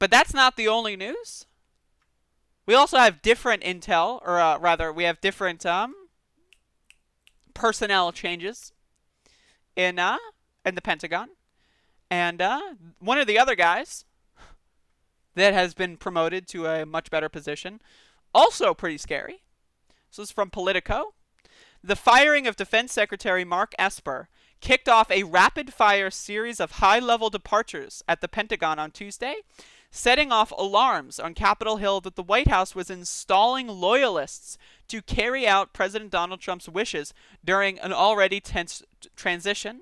But that's not the only news. We also have different intel, or rather, we have different personnel changes in the Pentagon. And one of the other guys that has been promoted to a much better position, also pretty scary. So this is from Politico. The firing of Defense Secretary Mark Esper kicked off a rapid-fire series of high-level departures at the Pentagon on Tuesday, setting off alarms on Capitol Hill that the White House was installing loyalists to carry out President Donald Trump's wishes during an already tense transition.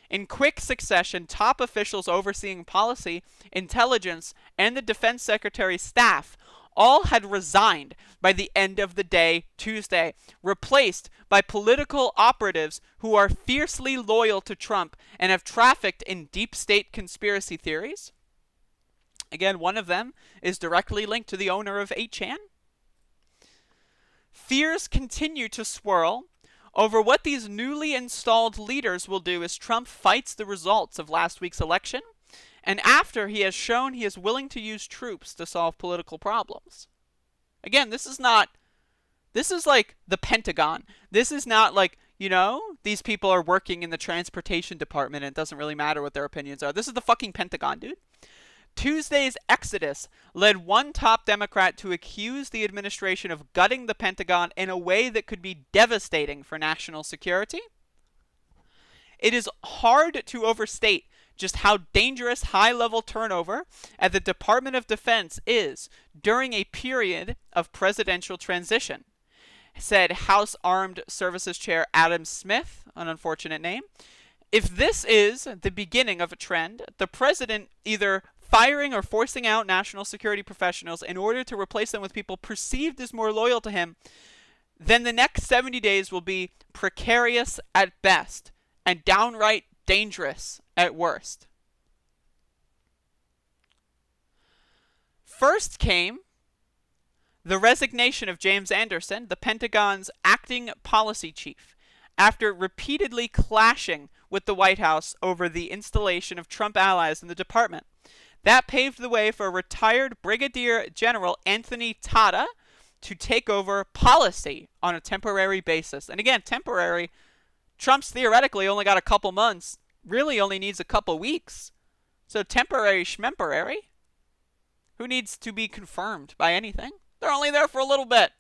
In quick succession, top officials overseeing policy, intelligence, and the Defense Secretary's staff all had resigned by the end of the day Tuesday, replaced by political operatives who are fiercely loyal to Trump and have trafficked in deep state conspiracy theories. Again, one of them is directly linked to the owner of 8chan. Fears continue to swirl over what these newly installed leaders will do as Trump fights the results of last week's election, and after he has shown he is willing to use troops to solve political problems. Again, this is like the Pentagon. This is not like, these people are working in the transportation department and it doesn't really matter what their opinions are. This is the fucking Pentagon, dude. Tuesday's exodus led one top Democrat to accuse the administration of gutting the Pentagon in a way that could be devastating for national security. It is hard to overstate just how dangerous high-level turnover at the Department of Defense is during a period of presidential transition, said House Armed Services Chair Adam Smith, an unfortunate name. If this is the beginning of a trend, the president either firing or forcing out national security professionals in order to replace them with people perceived as more loyal to him, then the next 70 days will be precarious at best and downright dangerous at worst. First came the resignation of James Anderson, the Pentagon's acting policy chief, after repeatedly clashing with the White House over the installation of Trump allies in the department. That paved the way for retired Brigadier General Anthony Tata to take over policy on a temporary basis. And again, temporary. Trump's theoretically only got a couple months, really only needs a couple weeks. So temporary schmemporary. Who needs to be confirmed by anything? They're only there for a little bit.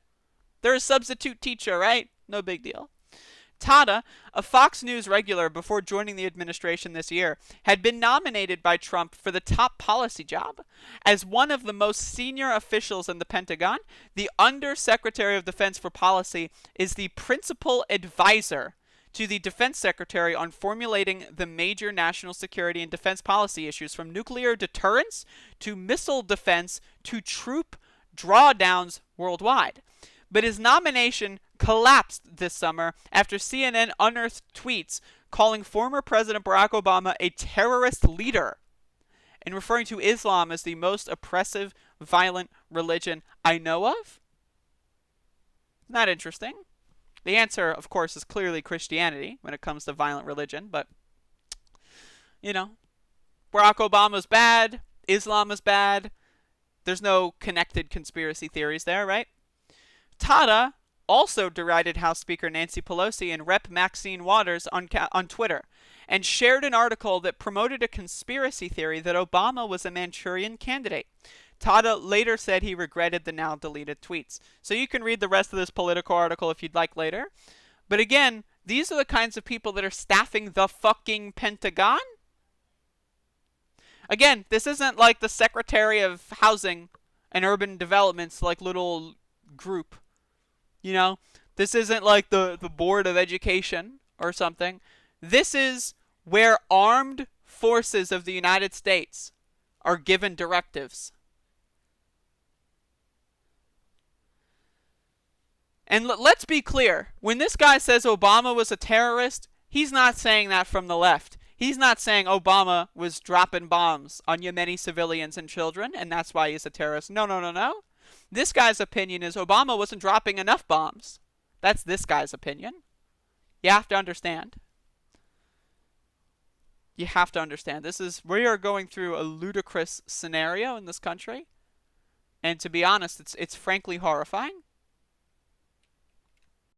They're a substitute teacher, right? No big deal. Tata, a Fox News regular before joining the administration this year, had been nominated by Trump for the top policy job. As one of the most senior officials in the Pentagon, the Undersecretary of Defense for Policy is the principal advisor to the Defense Secretary on formulating the major national security and defense policy issues, from nuclear deterrence to missile defense to troop drawdowns worldwide. But his nomination collapsed this summer after CNN unearthed tweets calling former President Barack Obama a terrorist leader and referring to Islam as the most oppressive, violent religion I know of. Not interesting. The answer, of course, is clearly Christianity when it comes to violent religion, but, Barack Obama's bad, Islam is bad, there's no connected conspiracy theories there, right? Tata also derided House Speaker Nancy Pelosi and Rep. Maxine Waters on Twitter, and shared an article that promoted a conspiracy theory that Obama was a Manchurian candidate. Tata later said he regretted the now deleted tweets. So you can read the rest of this Politico article if you'd like later. But again, these are the kinds of people that are staffing the fucking Pentagon. Again, this isn't like the Secretary of Housing and Urban Development's like little group. This isn't like the Board of Education or something. This is where armed forces of the United States are given directives. And let's be clear. When this guy says Obama was a terrorist, he's not saying that from the left. He's not saying Obama was dropping bombs on Yemeni civilians and children, and that's why he's a terrorist. No. This guy's opinion is Obama wasn't dropping enough bombs. That's this guy's opinion. You have to understand. You have to understand, we are going through a ludicrous scenario in this country, and to be honest, it's frankly horrifying.